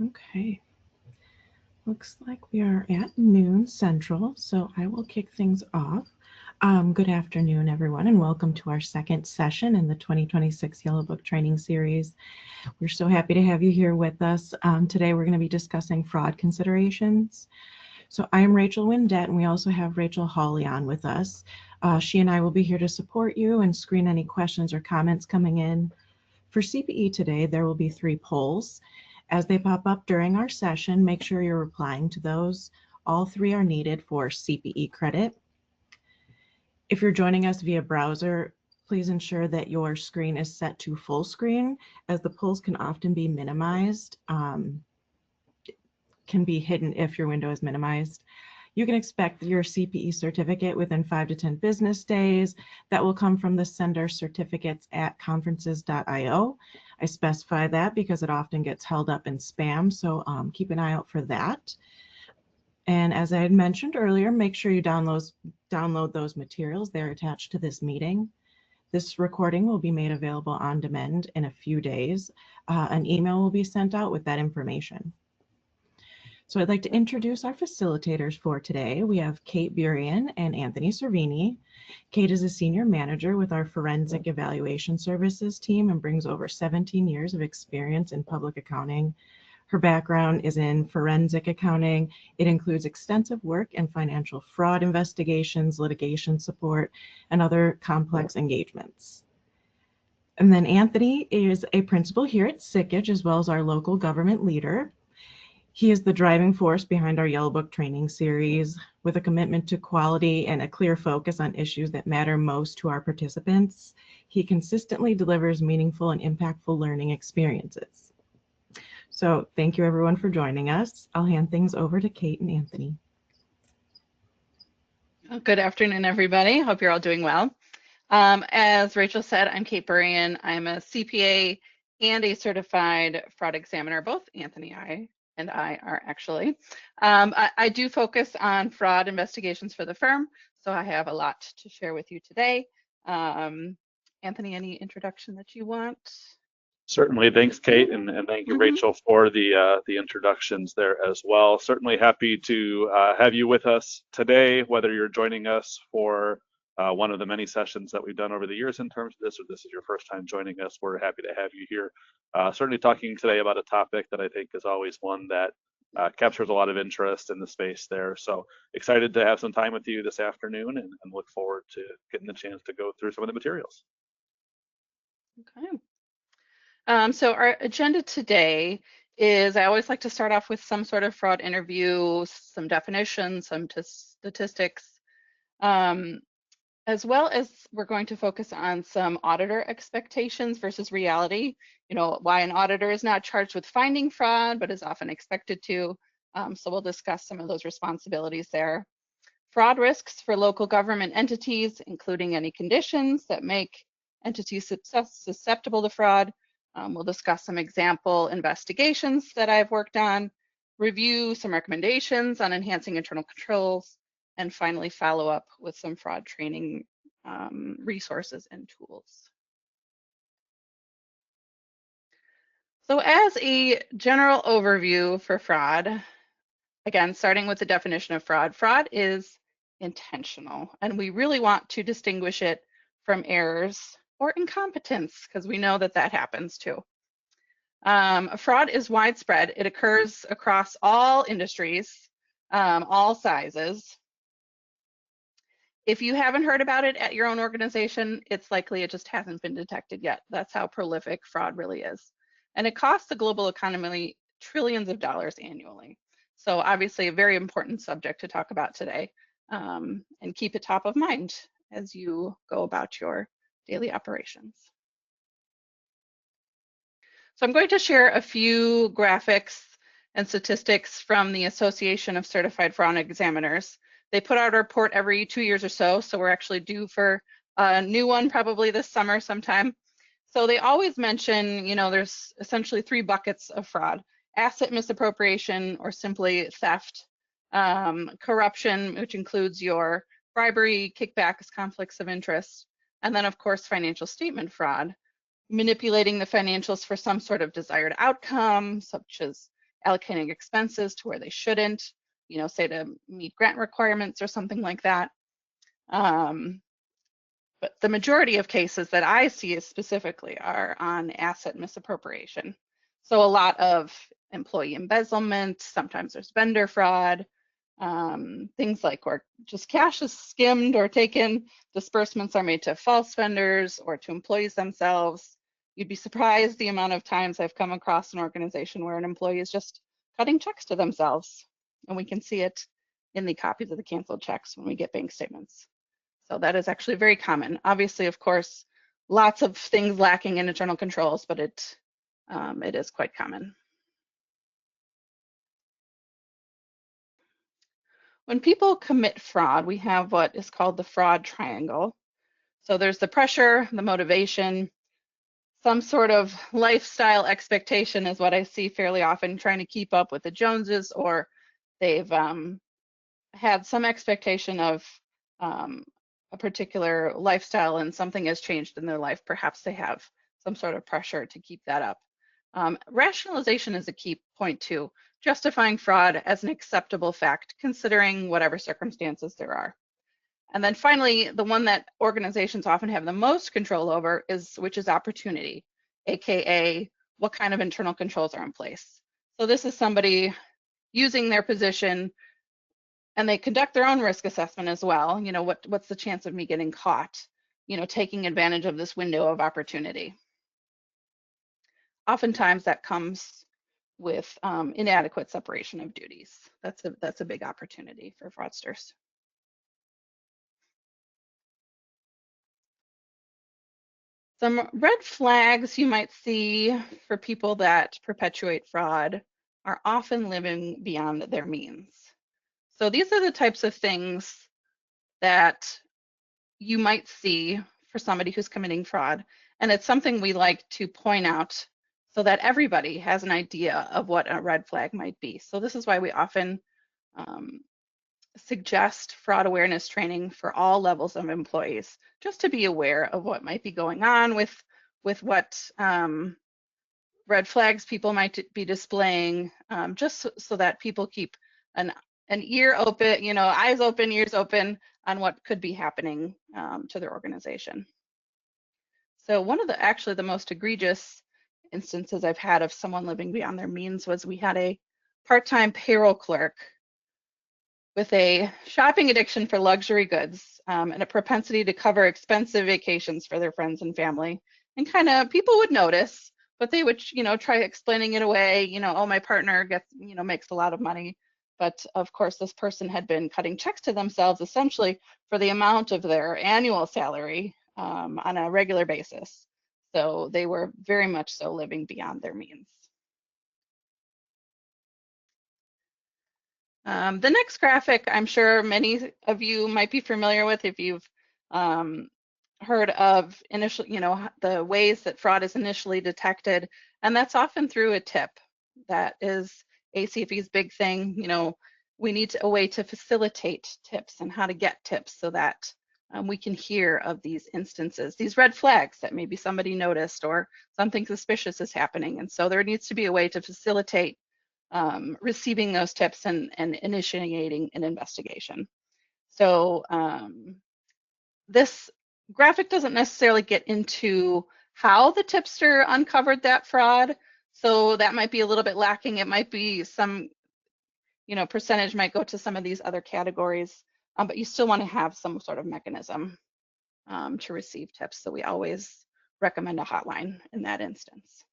Okay, looks like we are at noon Central, so I will kick things off. Good afternoon, everyone, and welcome to our second session in the 2026 Yellow Book Training Series. We're so happy to have you here with us. Today we're going to be discussing fraud considerations. So I am Rachel Windett, and we also have Rachel Hawley on with us. She and I will be here to support you and screen any questions or comments coming in. For CPE today, there will be 3 polls. As they pop up during our session, make sure you're replying to those. All 3 are needed for CPE credit. If you're joining us via browser, please ensure that your screen is set to full screen, as the polls can often be minimized, can be hidden if your window is minimized. You can expect your CPE certificate within 5 to 10 business days. That will come from the sender certificates@conferences.io. I specify that because it often gets held up in spam, so keep an eye out for that. And as I had mentioned earlier, make sure you download those materials. They're attached to this meeting. This recording will be made available on demand in a few days. An email will be sent out with that information. So I'd like to introduce our facilitators for today. We have Kate Burian and Anthony Cervini. Kate is a senior manager with our Forensic Evaluation Services team and brings over 17 years of experience in public accounting. Her background is in forensic accounting. It includes extensive work in financial fraud investigations, litigation support, and other complex engagements. And then Anthony is a principal here at Sikich, as well as our local government leader. He is the driving force behind our Yellow Book training series, with a commitment to quality and a clear focus on issues that matter most to our participants. He consistently delivers meaningful and impactful learning experiences. So thank you everyone for joining us. I'll hand things over to Kate and Anthony. Good afternoon, everybody. Hope you're all doing well. As Rachel said, I'm Kate Burian. I'm a CPA and a certified fraud examiner. Both Anthony and I are actually. I do focus on fraud investigations for the firm, so I have a lot to share with you today. Anthony, any introduction that you want? Certainly, thanks, Kate, and thank you, Rachel, for the introductions there as well. Certainly happy to have you with us today, whether you're joining us for one of the many sessions that we've done over the years in terms of this, or this is your first time joining us. We're happy to have you here. Certainly talking today about a topic that I think is always one that captures a lot of interest in the space there. So excited to have some time with you this afternoon and look forward to getting the chance to go through some of the materials. Okay. So our agenda today is, I always like to start off with some sort of fraud interview, some definitions, some statistics, as well as we're going to focus on some auditor expectations versus reality. You know, why an auditor is not charged with finding fraud, but is often expected to. So we'll discuss some of those responsibilities there. Fraud risks for local government entities, including any conditions that make entities susceptible to fraud. We'll discuss some example investigations that I've worked on, review some recommendations on enhancing internal controls, and finally follow up with some fraud training resources and tools. So as a general overview for fraud, again, starting with the definition of fraud, fraud is intentional, and we really want to distinguish it from errors or incompetence, because we know that that happens too. Fraud is widespread. It occurs across all industries, all sizes. If you haven't heard about it at your own organization, it's likely it just hasn't been detected yet. That's how prolific fraud really is. And it costs the global economy trillions of dollars annually. So obviously a very important subject to talk about today, and keep it top of mind as you go about your daily operations. So I'm going to share a few graphics and statistics from the Association of Certified Fraud Examiners. They put out a report every 2 years or so, so we're actually due for a new one probably this summer sometime. So they always mention, you know, there's essentially 3 buckets of fraud: asset misappropriation, or simply theft; corruption, which includes your bribery, kickbacks, conflicts of interest; and then of course financial statement fraud, manipulating the financials for some sort of desired outcome, such as allocating expenses to where they shouldn't, you know, say to meet grant requirements or something like that. But the majority of cases that I see specifically are on asset misappropriation. So a lot of employee embezzlement, sometimes there's vendor fraud, things like where just cash is skimmed or taken, disbursements are made to false vendors or to employees themselves. You'd be surprised the amount of times I've come across an organization where an employee is just cutting checks to themselves. And we can see it in the copies of the canceled checks when we get bank statements. So that is actually very common. Obviously, of course, lots of things lacking in internal controls, but it is quite common. When people commit fraud, we have what is called the fraud triangle. So there's the pressure, the motivation, some sort of lifestyle expectation is what I see fairly often, trying to keep up with the Joneses, or they've had some expectation of a particular lifestyle and something has changed in their life. Perhaps they have some sort of pressure to keep that up. Rationalization is a key point too, justifying fraud as an acceptable fact, considering whatever circumstances there are. And then finally, the one that organizations often have the most control over which is opportunity, AKA what kind of internal controls are in place. So this is somebody using their position, and they conduct their own risk assessment as well. You know, what's the chance of me getting caught, you know, taking advantage of this window of opportunity. Oftentimes that comes with inadequate separation of duties. That's a big opportunity for fraudsters. Some red flags you might see for people that perpetuate fraud are often living beyond their means. So these are the types of things that you might see for somebody who's committing fraud. And it's something we like to point out so that everybody has an idea of what a red flag might be. So this is why we often suggest fraud awareness training for all levels of employees, just to be aware of what might be going on with what red flags people might be displaying, just so that people keep an ear open, you know, eyes open, ears open on what could be happening to their organization. So one of the most egregious instances I've had of someone living beyond their means was we had a part-time payroll clerk with a shopping addiction for luxury goods and a propensity to cover expensive vacations for their friends and family. And kind of people would notice, but they would, you know, try explaining it away. You know, oh, my partner gets, you know, makes a lot of money. But of course, this person had been cutting checks to themselves essentially for the amount of their annual salary on a regular basis. So they were very much so living beyond their means. The next graphic, I'm sure many of you might be familiar with if you've heard of initial, you know, the ways that fraud is initially detected, and that's often through a tip. That is ACFE's big thing. You know, we need a way to facilitate tips and how to get tips so that we can hear of these instances, these red flags that maybe somebody noticed or something suspicious is happening. And so there needs to be a way to facilitate receiving those tips and initiating an investigation. So this graphic doesn't necessarily get into how the tipster uncovered that fraud. So that might be a little bit lacking. It might be some, you know, percentage might go to some of these other categories, but you still want to have some sort of mechanism to receive tips. So we always recommend a hotline in that instance.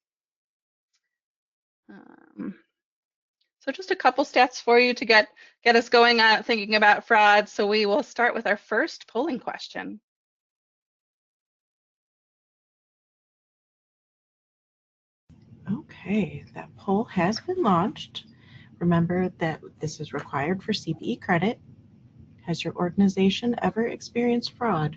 So just a couple stats for you to get us going on thinking about fraud. So we will start with our first polling question. Okay, that poll has been launched. Remember that this is required for CPE credit. Has your organization ever experienced fraud?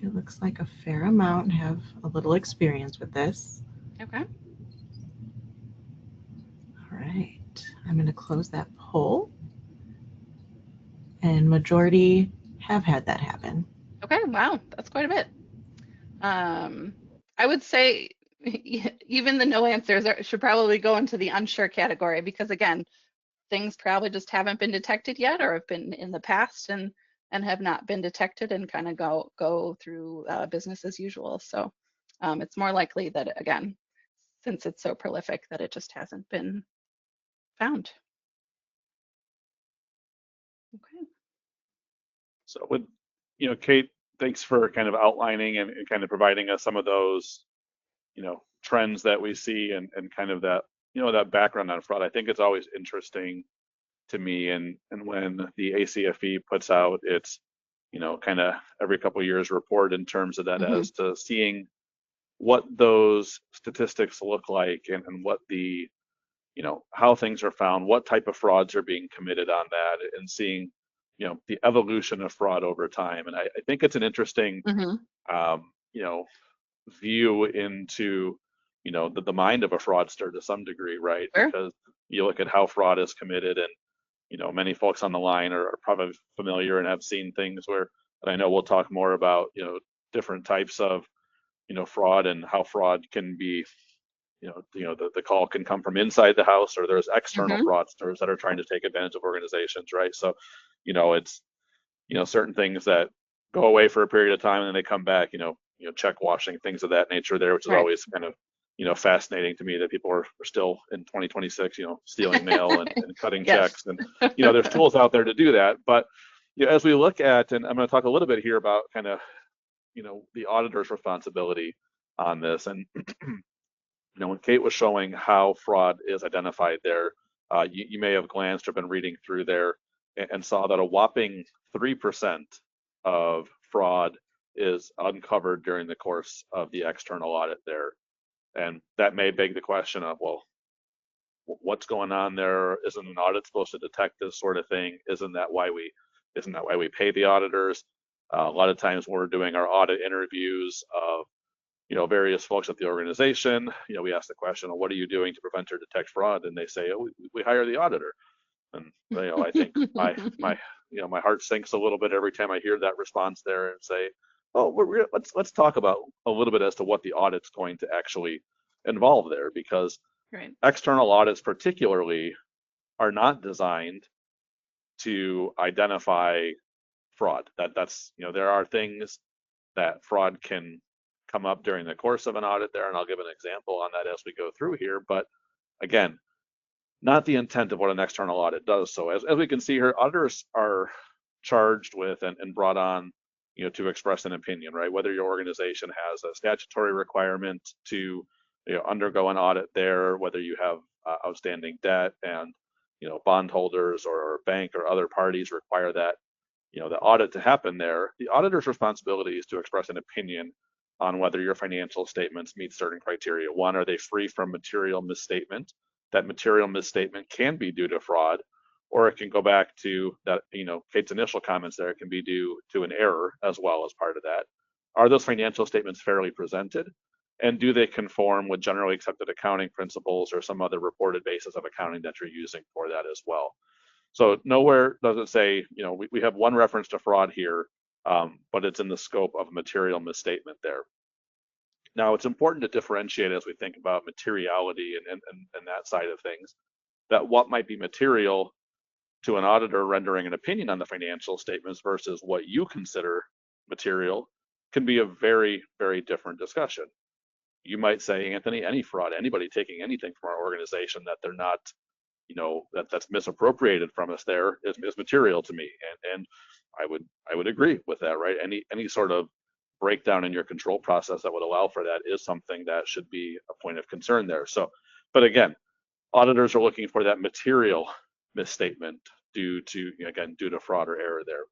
It looks like a fair amount have a little experience with this. Okay. All right, I'm going to close that poll. And majority have had that happen. Okay, wow, that's quite a bit. I would say even the no answers should probably go into the unsure category, because again, things probably just haven't been detected yet, or have been in the past and have not been detected, and kind of go through business as usual. So it's more likely that, again, since it's so prolific, that it just hasn't been found. Okay. So with, Kate, thanks for kind of outlining and kind of providing us some of those, trends that we see and kind of that, that background on fraud. I think it's always interesting to me, and when the ACFE puts out its, kind of every couple of years report in terms of that, Mm-hmm. as to seeing what those statistics look like, and what the, how things are found, what type of frauds are being committed on that, and seeing, the evolution of fraud over time. And I think it's an interesting, Mm-hmm. um, view into, the mind of a fraudster to some degree, right? Sure. Because you look at how fraud is committed, and many folks on the line are probably familiar and have seen things where, and I know we'll talk more about, different types of, fraud, and how fraud can be, the call can come from inside the house, or there's external Mm-hmm. fraudsters that are trying to take advantage of organizations, right? So, it's, certain things that go away for a period of time and then they come back, check washing, things of that nature there, which is Right. always kind of, fascinating to me that people are still in 2026, stealing mail and cutting Yes. checks. And, there's tools out there to do that. But, as we look at, and I'm going to talk a little bit here about kind of, the auditor's responsibility on this. And, when Kate was showing how fraud is identified there, you may have glanced or been reading through there, and saw that a whopping 3% of fraud is uncovered during the course of the external audit there. And that may beg the question of, well, what's going on there? Isn't an audit supposed to detect this sort of thing? Isn't that why we pay the auditors? A lot of times when we're doing our audit interviews of, various folks at the organization, we ask the question, well, what are you doing to prevent or detect fraud? And they say, oh, we hire the auditor. And, I think my heart sinks a little bit every time I hear that response there, and say, oh, let's talk about a little bit as to what the audit's going to actually involve there, because Right. external audits particularly are not designed to identify fraud. That's, there are things that fraud can come up during the course of an audit there, and I'll give an example on that as we go through here. But again, not the intent of what an external audit does. So as we can see here, auditors are charged with and brought on, to express an opinion, right? Whether your organization has a statutory requirement to, undergo an audit there, whether you have outstanding debt, and, bondholders or bank or other parties require that, the audit to happen there. The auditor's responsibility is to express an opinion on whether your financial statements meet certain criteria. One, are they free from material misstatement? That material misstatement can be due to fraud, or it can go back to that, Kate's initial comments there, it can be due to an error as well as part of that. Are those financial statements fairly presented? And do they conform with generally accepted accounting principles or some other reported basis of accounting that you're using for that as well? So nowhere does it say, we have one reference to fraud here, but it's in the scope of a material misstatement there. Now, it's important to differentiate as we think about materiality and that side of things, that what might be material to an auditor rendering an opinion on the financial statements versus what you consider material can be a very, very different discussion. You might say, Anthony, any fraud, anybody taking anything from our organization that they're not, that's misappropriated from us there is material to me. And I would agree with that, right? Any sort of breakdown in your control process that would allow for that is something that should be a point of concern there. So, but again, auditors are looking for that material misstatement due to fraud or error there.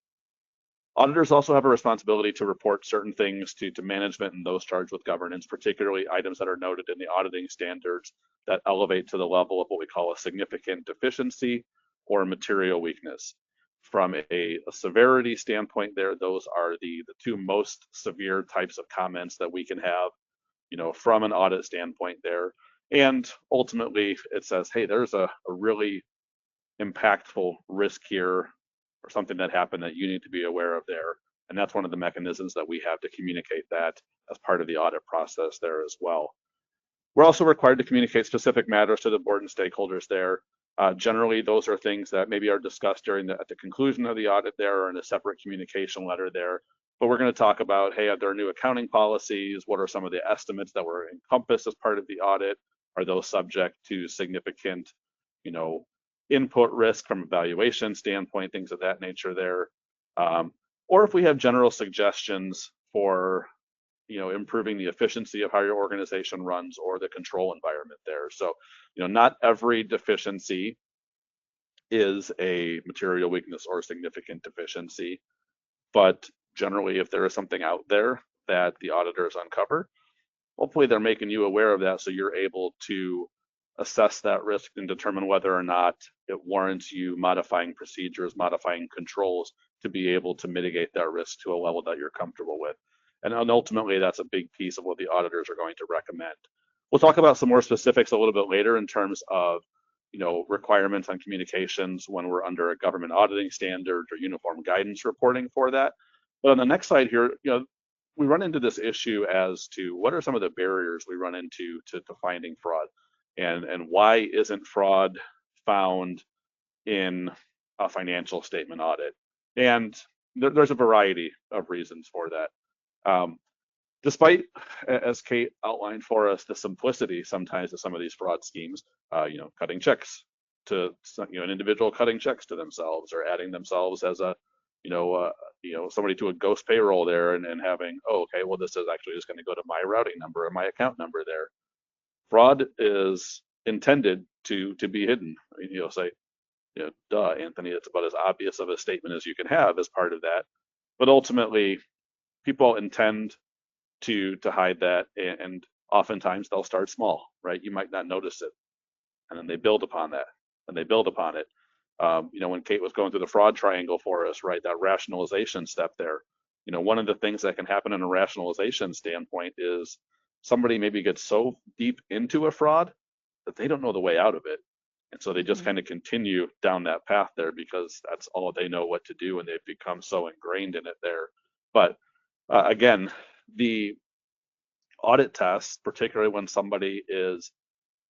Auditors also have a responsibility to report certain things to management and those charged with governance, particularly items that are noted in the auditing standards that elevate to the level of what we call a significant deficiency or material weakness. From a severity standpoint there, those are the two most severe types of comments that we can have, from an audit standpoint there. And ultimately, it says, hey, there's a really impactful risk here, or something that happened that you need to be aware of there. And that's one of the mechanisms that we have to communicate that as part of the audit process there as well. We're also required to communicate specific matters to the board and stakeholders there. Generally, those are things that maybe are discussed at the conclusion of the audit there, or in a separate communication letter there. But we're going to talk about, hey, are there new accounting policies? What are some of the estimates that were encompassed as part of the audit? Are those subject to significant, input risk from a valuation standpoint, things of that nature there? Or if we have general suggestions for improving the efficiency of how your organization runs or the control environment there. So, not every deficiency is a material weakness or significant deficiency, but generally, if there is something out there that the auditors uncover, hopefully they're making you aware of that so you're able to assess that risk and determine whether or not it warrants you modifying procedures, modifying controls to be able to mitigate that risk to a level that you're comfortable with. And ultimately, that's a big piece of what the auditors are going to recommend. We'll talk about some more specifics a little bit later in terms of, requirements on communications when we're under a government auditing standard or uniform guidance reporting for that. But on the next slide here, we run into this issue as to what are some of the barriers we run into to finding fraud, and why isn't fraud found in a financial statement audit? And there's a variety of reasons for that. Despite, as Kate outlined for us, the simplicity sometimes of some of these fraud schemes, cutting checks to an individual, cutting checks to themselves, or adding themselves as a somebody to a ghost payroll there, and having, oh, okay, well, this is actually just going to go to my routing number or my account number there. Fraud is intended to be hidden. You'll say, duh, Anthony, it's about as obvious of a statement as you can have as part of that. But ultimately, people intend to hide that, and oftentimes they'll start small, right? You might not notice it, and then they build upon that, and they build upon it. When Kate was going through the fraud triangle for us, right, that rationalization step there, one of the things that can happen in a rationalization standpoint is somebody maybe gets so deep into a fraud that they don't know the way out of it. And so they just kind of continue down that path there because that's all they know what to do, and they've become so ingrained in it there. But again, the audit test, particularly when somebody is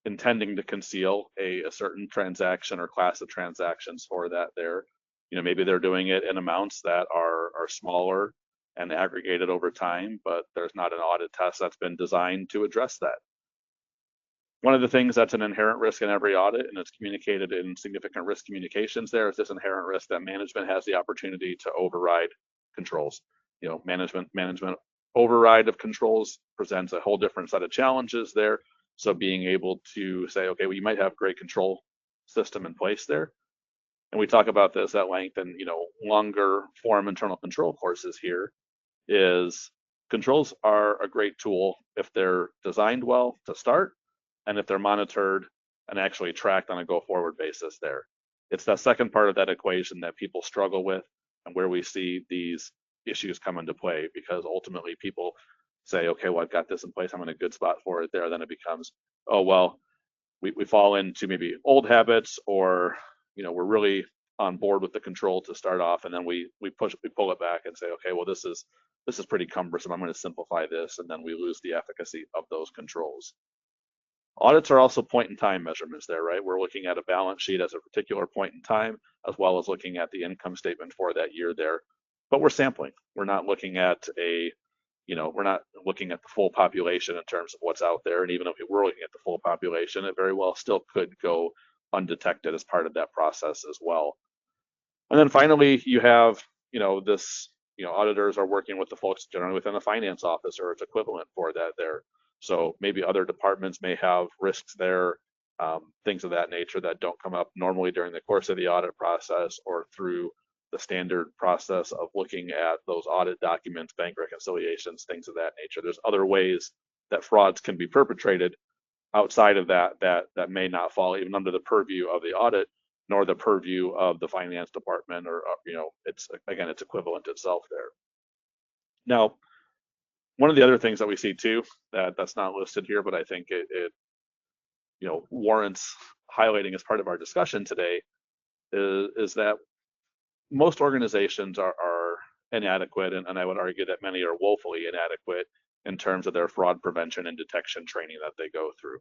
intending to conceal a certain transaction or class of transactions for that there, maybe they're doing it in amounts that are smaller and aggregated over time, but there's not an audit test that's been designed to address that. One of the things that's an inherent risk in every audit, and it's communicated in significant risk communications there, is this inherent risk that management has the opportunity to override controls. Management override of controls presents a whole different set of challenges there. So being able to say, okay, well, you might have great control system in place there. And we talk about this at length in, longer form internal control courses here, is controls are a great tool if they're designed well to start, and if they're monitored and actually tracked on a go-forward basis there. It's that second part of that equation that people struggle with, and where we see these issues come into play, because ultimately people say, okay, well, I've got this in place, I'm in a good spot for it there. Then it becomes, oh, well, we fall into maybe old habits, or, we're really on board with the control to start off, and then we pull it back and say, okay, well, this is pretty cumbersome, I'm going to simplify this, and then we lose the efficacy of those controls. Audits are also point in time measurements there, right? We're looking at a balance sheet as a particular point in time, as well as looking at the income statement for that year there. But we're sampling. We're not looking at we're not looking at the full population in terms of what's out there. And even if we were looking at the full population, it very well still could go undetected as part of that process as well. And then finally, you have, this, auditors are working with the folks generally within the finance office or its equivalent for that there. So maybe other departments may have risks there, things of that nature that don't come up normally during the course of the audit process or through the standard process of looking at those audit documents, bank reconciliations, things of that nature. There's other ways that frauds can be perpetrated outside of that may not fall even under the purview of the audit, nor the purview of the finance department, or it's equivalent itself there. Now, one of the other things that we see too that's not listed here, but I think it warrants highlighting as part of our discussion today is that most organizations are inadequate, and I would argue that many are woefully inadequate in terms of their fraud prevention and detection training that they go through.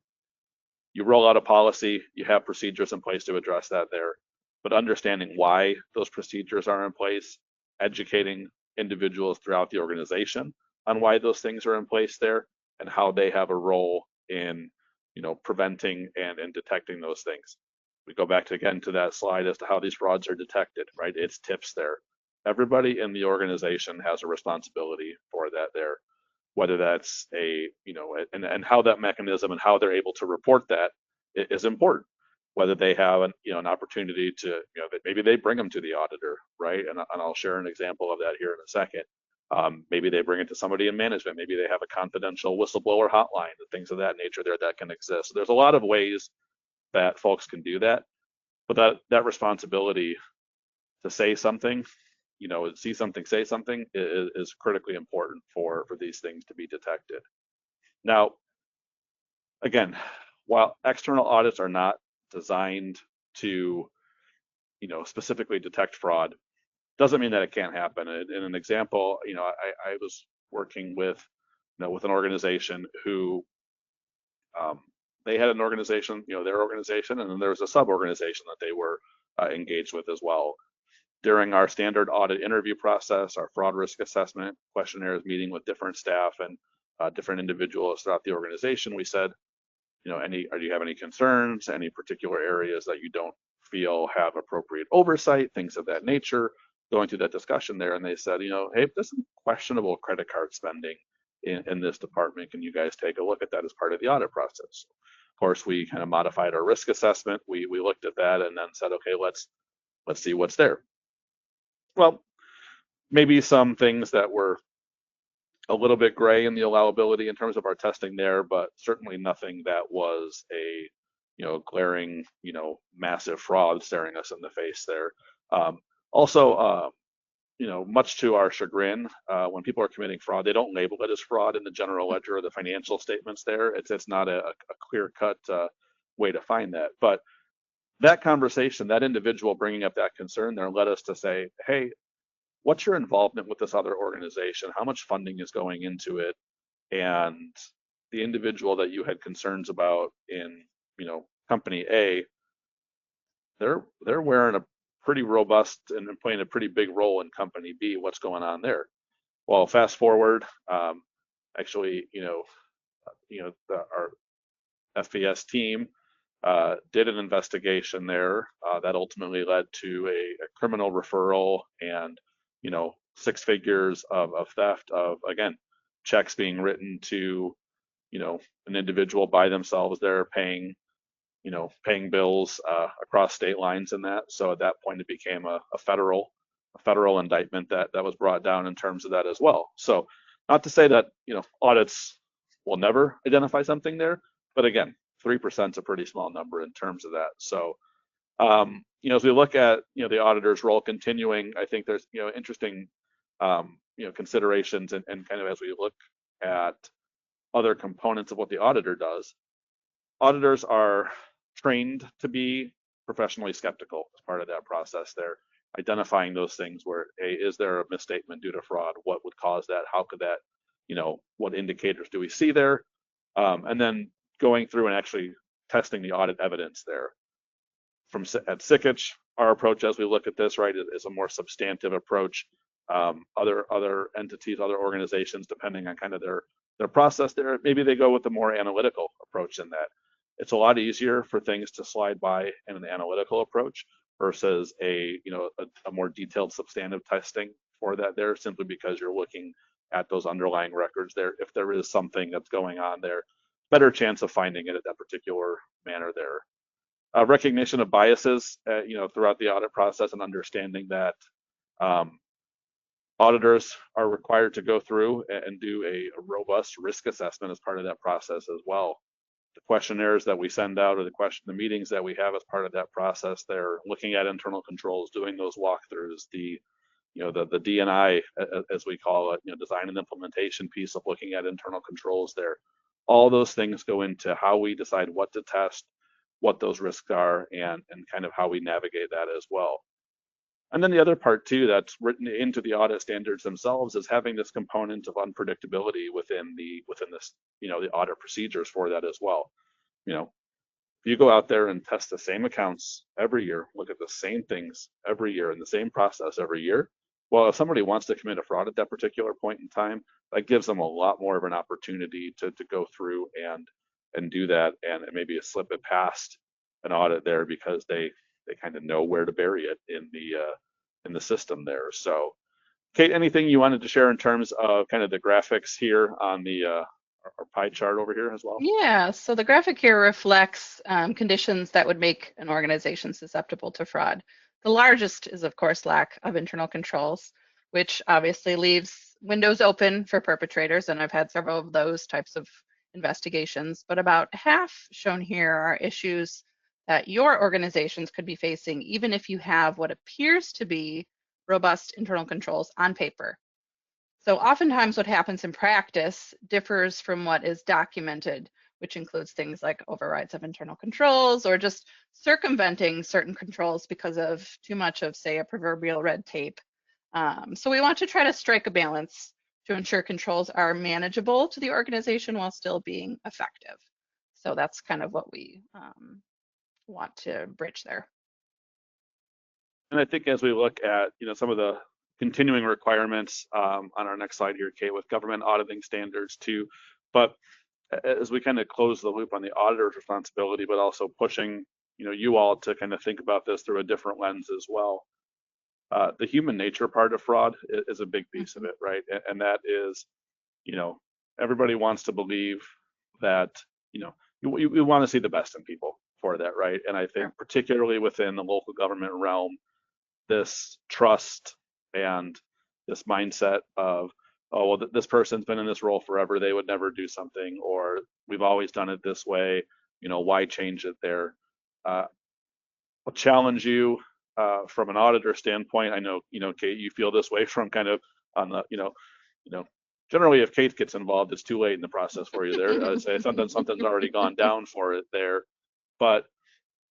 You roll out a policy, you have procedures in place to address that there, but understanding why those procedures are in place, educating individuals throughout the organization on why those things are in place there and how they have a role in, preventing and detecting those things. We go back to again to that slide as to how these frauds are detected, right? It's tips there. Everybody in the organization has a responsibility for that there, whether that's and how that mechanism and how they're able to report that is important. Whether they have an opportunity to, that maybe they bring them to the auditor, right? And I'll share an example of that here in a second. Maybe they bring it to somebody in management. Maybe they have a confidential whistleblower hotline, things of that nature there that can exist. So there's a lot of ways that folks can do that, but that responsibility to say something, see something, say something is critically important for these things to be detected. Now, again, while external audits are not designed to, specifically detect fraud, doesn't mean that it can't happen. In an example, I was working with, with an organization who, they had an organization, their organization, and then there was a sub-organization that they were engaged with as well. During our standard audit interview process, our fraud risk assessment questionnaires, meeting with different staff and different individuals throughout the organization, we said, do you have any concerns, any particular areas that you don't feel have appropriate oversight, things of that nature, going through that discussion there. And they said, hey, there's some questionable credit card spending in this department. Can you guys take a look at that as part of the audit process? Of course, we kind of modified our risk assessment. We looked at that and then said, okay, let's see what's there. Well, maybe some things that were a little bit gray in the allowability in terms of our testing there, but certainly nothing that was a, glaring, massive fraud staring us in the face there. Also, much to our chagrin, when people are committing fraud, they don't label it as fraud in the general ledger or the financial statements there. It's not a clear-cut way to find that. But that conversation, that individual bringing up that concern there led us to say, hey, what's your involvement with this other organization? How much funding is going into it? And the individual that you had concerns about in, company A, they're wearing a pretty robust and playing a pretty big role in company B. What's going on there? Well, fast forward, actually, our FPS team did an investigation there that ultimately led to a criminal referral and, 6 figures of theft of, again, checks being written to, an individual by themselves. They're paying bills across state lines and that. So at that point, it became a federal indictment that was brought down in terms of that as well. So not to say that, audits will never identify something there, but again, 3% is a pretty small number in terms of that. So, as we look at, the auditor's role continuing, I think there's, interesting, considerations and kind of as we look at other components of what the auditor does. Auditors are trained to be professionally skeptical as part of that process there, identifying those things where, hey, is there a misstatement due to fraud? What would cause that? How could that, what indicators do we see there? And then going through and actually testing the audit evidence there. At Sikich, our approach as we look at this, right, is a more substantive approach. Other entities, other organizations, depending on kind of their process there, maybe they go with a more analytical approach in that. It's a lot easier for things to slide by in an analytical approach versus a more detailed substantive testing for that there, simply because you're looking at those underlying records there. If there is something that's going on there, better chance of finding it at that particular manner there. Recognition of biases, throughout the audit process, and understanding that auditors are required to go through and do a robust risk assessment as part of that process as well. The questionnaires that we send out, or the meetings that we have as part of that process, they're looking at internal controls, doing those walkthroughs, the D&I, as we call it, design and implementation piece of looking at internal controls there. All those things go into how we decide what to test, what those risks are, and kind of how we navigate that as well. And then the other part too that's written into the audit standards themselves is having this component of unpredictability within this, the audit procedures for that as well. If you go out there and test the same accounts every year, look at the same things every year and the same process every year, well, if somebody wants to commit a fraud at that particular point in time, that gives them a lot more of an opportunity to go through and do that, and maybe slip it past an audit there because they kind of know where to bury it in the system there. So, Kate, anything you wanted to share in terms of kind of the graphics here on the our pie chart over here as well? Yeah, so the graphic here reflects conditions that would make an organization susceptible to fraud. The largest is, of course, lack of internal controls, which obviously leaves windows open for perpetrators, and I've had several of those types of investigations, but about half shown here are issues that your organizations could be facing, even if you have what appears to be robust internal controls on paper. So oftentimes what happens in practice differs from what is documented, which includes things like overrides of internal controls or just circumventing certain controls because of too much of, say, a proverbial red tape. So we want to try to strike a balance to ensure controls are manageable to the organization while still being effective. So that's kind of what we want to bridge there. And I think as we look at some of the continuing requirements on our next slide here, Kate, with government auditing standards too, but as we kind of close the loop on the auditor's responsibility, but also pushing you all to kind of think about this through a different lens as well. The human nature part of fraud is a big piece of it, right? And that is, everybody wants to believe that we want to see the best in people for that, right? And I think particularly within the local government realm, this trust and this mindset of, oh, well, this person's been in this role forever, they would never do something, or we've always done it this way, why change it there? I'll challenge you from an auditor standpoint. I know, Kate, you feel this way from kind of on the, generally if Kate gets involved, it's too late in the process for you there. I'd say something's already gone down for it there, but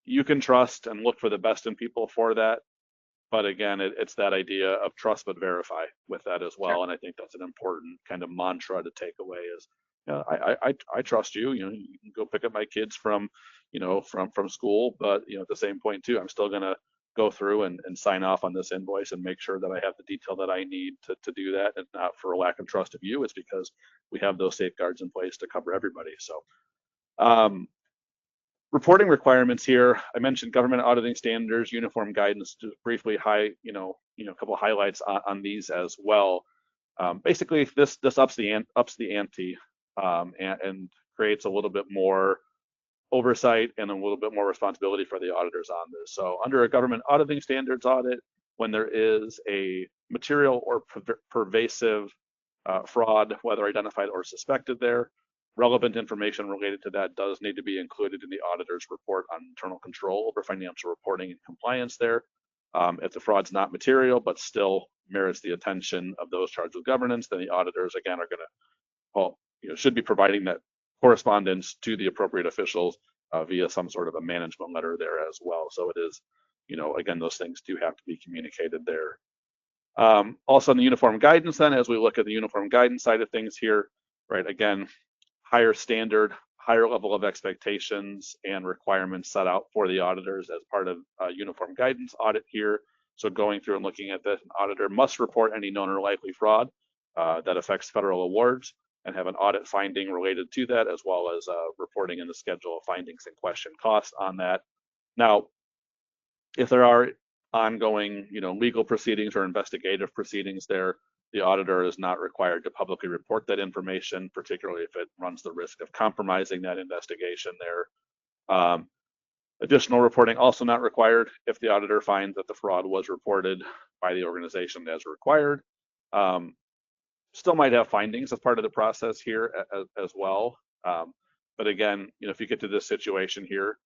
you can trust and look for the best in people for that. But again, it's that idea of trust but verify with that as well. Sure. And I think that's an important kind of mantra to take away is, I trust you. You can go pick up my kids from school, but at the same point too, I'm still gonna go through and sign off on this invoice and make sure that I have the detail that I need to do that, and not for a lack of trust of you. It's because we have those safeguards in place to cover everybody. So. Reporting requirements here, I mentioned government auditing standards, uniform guidance, to briefly a couple of highlights on these as well. Basically, this ups the ante and creates a little bit more oversight and a little bit more responsibility for the auditors on this. So under a government auditing standards audit, when there is a material or pervasive fraud, whether identified or suspected there, relevant information related to that does need to be included in the auditor's report on internal control over financial reporting and compliance there. If the fraud's not material, but still merits the attention of those charged with governance, then the auditors, again, are going to, should be providing that correspondence to the appropriate officials via some sort of a management letter there as well. So it is, again, those things do have to be communicated there. Also on the uniform guidance then, as we look at the uniform guidance side of things here, right, again, higher standard, higher level of expectations and requirements set out for the auditors as part of uniform guidance audit here. So going through and looking at this, an auditor must report any known or likely fraud that affects federal awards and have an audit finding related to that, as well as reporting in the schedule of findings and question costs on that. Now, if there are ongoing, legal proceedings or investigative proceedings there, the auditor is not required to publicly report that information, particularly if it runs the risk of compromising that investigation there. Additional reporting also not required if the auditor finds that the fraud was reported by the organization as required. Still might have findings as part of the process here as well. But again, if you get to this situation here,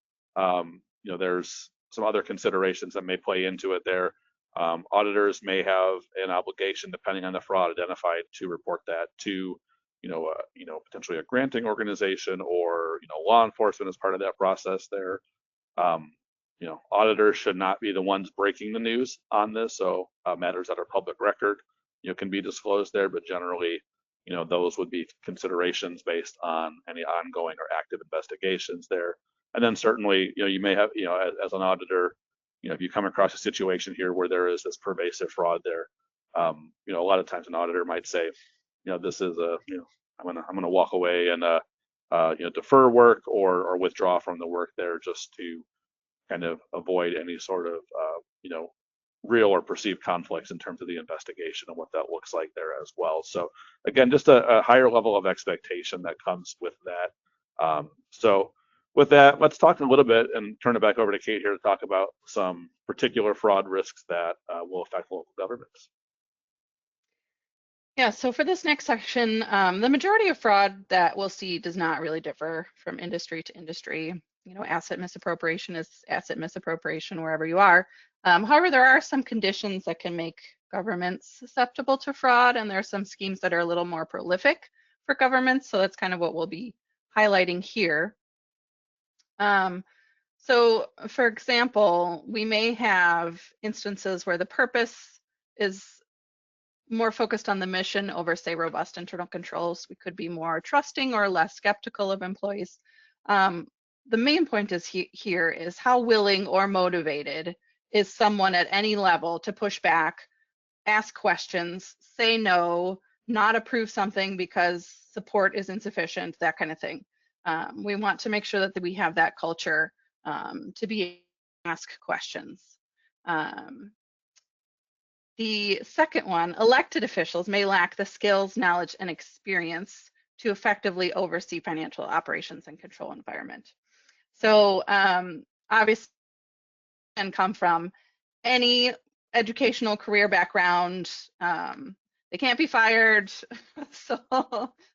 there's some other considerations that may play into it there. Auditors may have an obligation, depending on the fraud identified, to report that to, potentially a granting organization or, law enforcement as part of that process there. auditors should not be the ones breaking the news on this. So matters that are public record, can be disclosed there, but generally, those would be considerations based on any ongoing or active investigations there. And then certainly, you may have, as an auditor, if you come across a situation here where there is this pervasive fraud there, a lot of times an auditor might say, this is I'm gonna walk away and defer work or withdraw from the work there just to kind of avoid any sort of real or perceived conflicts in terms of the investigation and what that looks like there as well. So again, just a higher level of expectation that comes with that. So with that, let's talk a little bit and turn it back over to Kate here to talk about some particular fraud risks that will affect local governments. Yeah, so for this next section, the majority of fraud that we'll see does not really differ from industry to industry. Asset misappropriation is asset misappropriation wherever you are. However, there are some conditions that can make governments susceptible to fraud, and there are some schemes that are a little more prolific for governments. So that's kind of what we'll be highlighting here. So for example, we may have instances where the purpose is more focused on the mission over, say, robust internal controls. We could be more trusting or less skeptical of employees. The main point is here is how willing or motivated is someone at any level to push back, ask questions, say no, not approve something because support is insufficient, that kind of thing. We want to make sure that we have that culture to be able to ask questions. The second one, elected officials may lack the skills, knowledge, and experience to effectively oversee financial operations and control environment. So obviously, can come from any educational career background. They can't be fired. So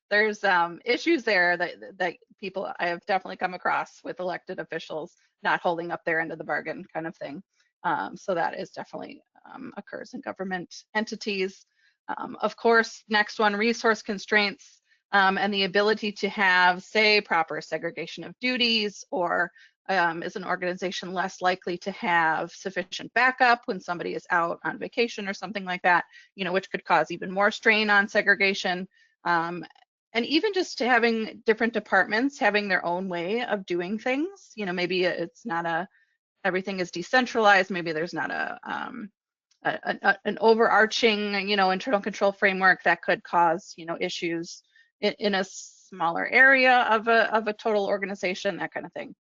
there's issues there that people I have definitely come across with elected officials not holding up their end of the bargain kind of thing. So that is definitely occurs in government entities. Of course, next one, resource constraints and the ability to have, say, proper segregation of duties, or is an organization less likely to have sufficient backup when somebody is out on vacation or something like that, which could cause even more strain on segregation. And even just having different departments having their own way of doing things, maybe it's not everything is decentralized, maybe there's not an overarching, internal control framework that could cause, issues in a smaller area of a total organization, that kind of thing.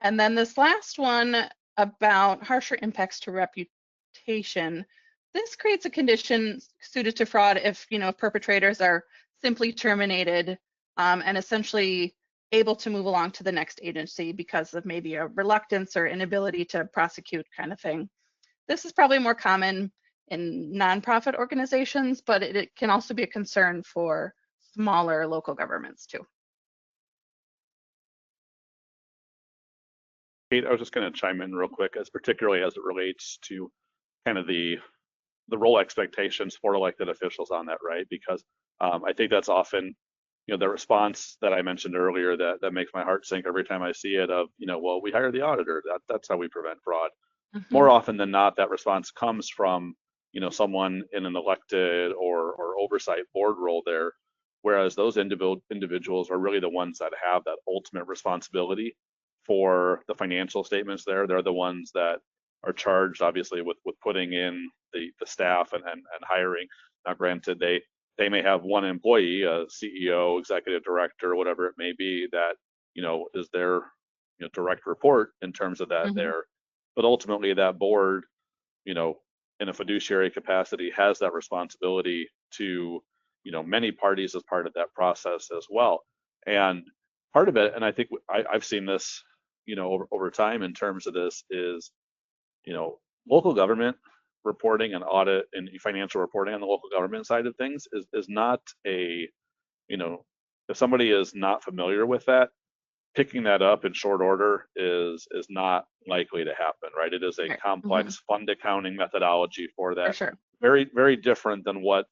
And then this last one about harsher impacts to reputation. This creates a condition suited to fraud if, perpetrators are simply terminated and essentially able to move along to the next agency because of maybe a reluctance or inability to prosecute kind of thing. This is probably more common in nonprofit organizations, but it can also be a concern for smaller local governments too. Kate, I was just going to chime in real quick, particularly as it relates to kind of the role expectations for elected officials on that, right? Because I think that's often, the response that I mentioned earlier that makes my heart sink every time I see it of, well, we hire the auditor. That's how we prevent fraud. Mm-hmm. More often than not, that response comes from, someone in an elected or oversight board role there, whereas those individuals are really the ones that have that ultimate responsibility for the financial statements there. They're the ones that are charged, obviously, with putting in the staff and hiring. Now, granted, they may have one employee, a CEO, executive director, whatever it may be, that is their direct report in terms of that. Mm-hmm. There, but ultimately that board, in a fiduciary capacity, has that responsibility to many parties as part of that process as well. And part of it, and I think I've seen this over time in terms of this, is local government reporting and audit and financial reporting on the local government side of things is not a, if somebody is not familiar with that, picking that up in short order is not likely to happen, right? It is a complex mm-hmm. fund accounting methodology for that. For sure. Very, very different than what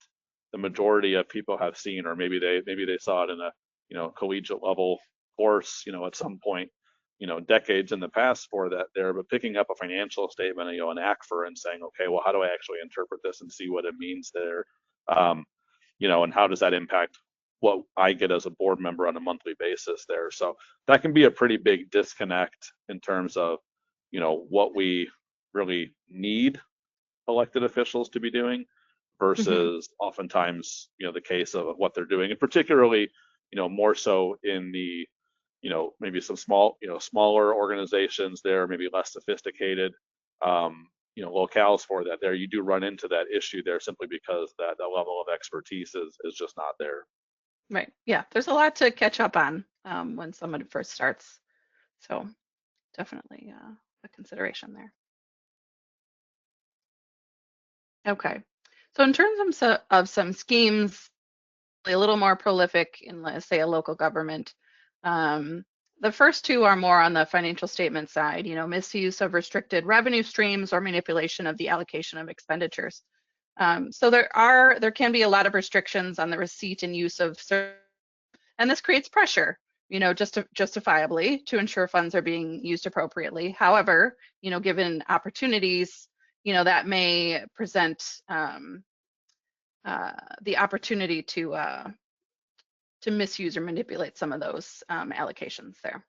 the majority of people have seen, or maybe they saw it in a collegiate level course, at some point. decades in the past for that there, but picking up a financial statement, an ACFR, and saying, okay, well, how do I actually interpret this and see what it means there? And how does that impact what I get as a board member on a monthly basis there? So that can be a pretty big disconnect in terms of, what we really need elected officials to be doing versus oftentimes, the case of what they're doing, and particularly, more so in the, maybe some smaller organizations there, maybe less sophisticated, locales for that there, you do run into that issue there simply because that level of expertise is just not there. Right. Yeah. There's a lot to catch up on when someone first starts. So definitely a consideration there. Okay. So in terms of some schemes, a little more prolific in, let's say, a local government, the first two are more on the financial statement side, misuse of restricted revenue streams or manipulation of the allocation of expenditures. So there can be a lot of restrictions on the receipt and use of certain, and this creates pressure, justifiably, to ensure funds are being used appropriately. However, given opportunities, that may present the opportunity to misuse or manipulate some of those allocations there.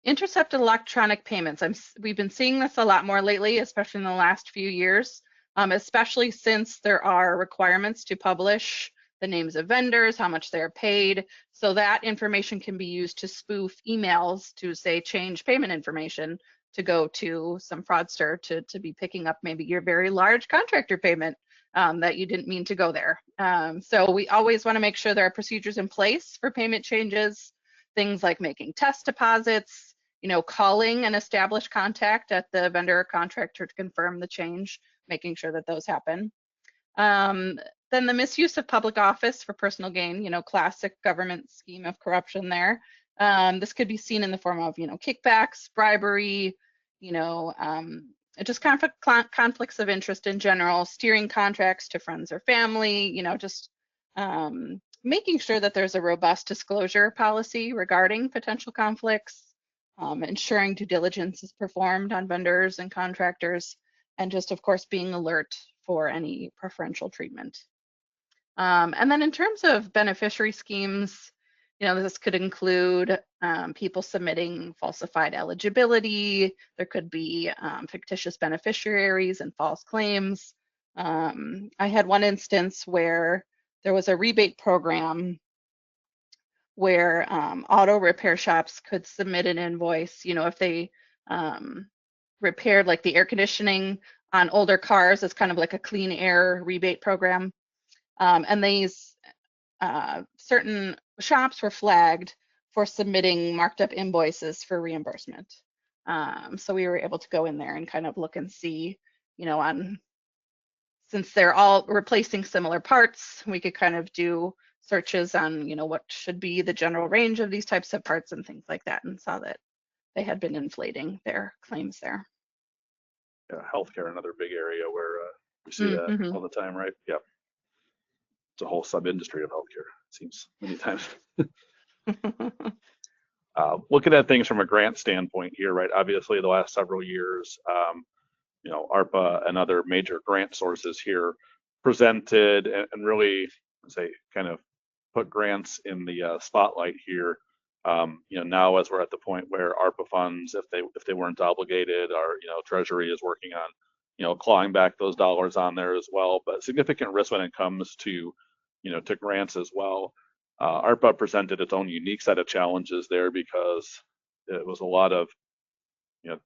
Intercepted electronic payments. We've been seeing this a lot more lately, especially in the last few years, especially since there are requirements to publish the names of vendors, how much they're paid, so that information can be used to spoof emails to, say, change payment information to go to some fraudster to be picking up maybe your very large contractor payment that you didn't mean to go there. So we always want to make sure there are procedures in place for payment changes, things like making test deposits, calling an established contact at the vendor or contractor to confirm the change, making sure that those happen. Then the misuse of public office for personal gain, classic government scheme of corruption there. This could be seen in the form of, kickbacks, bribery, just conflicts of interest in general, steering contracts to friends or family, just making sure that there's a robust disclosure policy regarding potential conflicts, ensuring due diligence is performed on vendors and contractors, and just, of course, being alert for any preferential treatment. And then in terms of beneficiary schemes, this could include people submitting falsified eligibility. There could be fictitious beneficiaries and false claims. I had one instance where there was a rebate program where auto repair shops could submit an invoice, if they repaired like the air conditioning on older cars. It's kind of like a clean air rebate program. And these certain shops were flagged for submitting marked up invoices for reimbursement. So we were able to go in there and kind of look and see, since they're all replacing similar parts, we could kind of do searches on, what should be the general range of these types of parts and things like that, and saw that they had been inflating their claims there. Yeah, healthcare, another big area where we see that all the time, right? Yeah. It's a whole sub-industry of healthcare, it seems many times. Looking at things from a grant standpoint here, right? Obviously, the last several years, ARPA and other major grant sources here presented and really, say, kind of put grants in the spotlight here. Now as we're at the point where ARPA funds, if they weren't obligated, our Treasury is working on clawing back those dollars on there as well. But significant risk when it comes to to grants as well. ARPA presented its own unique set of challenges there because it was a lot of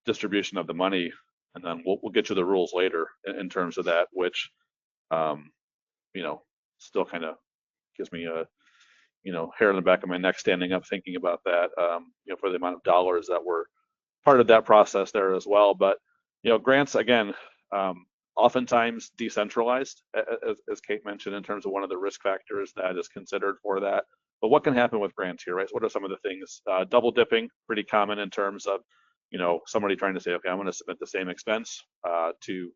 distribution of the money, and then we'll get to the rules later in terms of that, which still kind of gives me a hair on the back of my neck standing up thinking about that, for the amount of dollars that were part of that process there as well. But grants, again, oftentimes decentralized, as Kate mentioned, in terms of one of the risk factors that is considered for that. But what can happen with grants here, right? So what are some of the things? Double dipping, pretty common in terms of, somebody trying to say, okay, I'm going to submit the same expense to,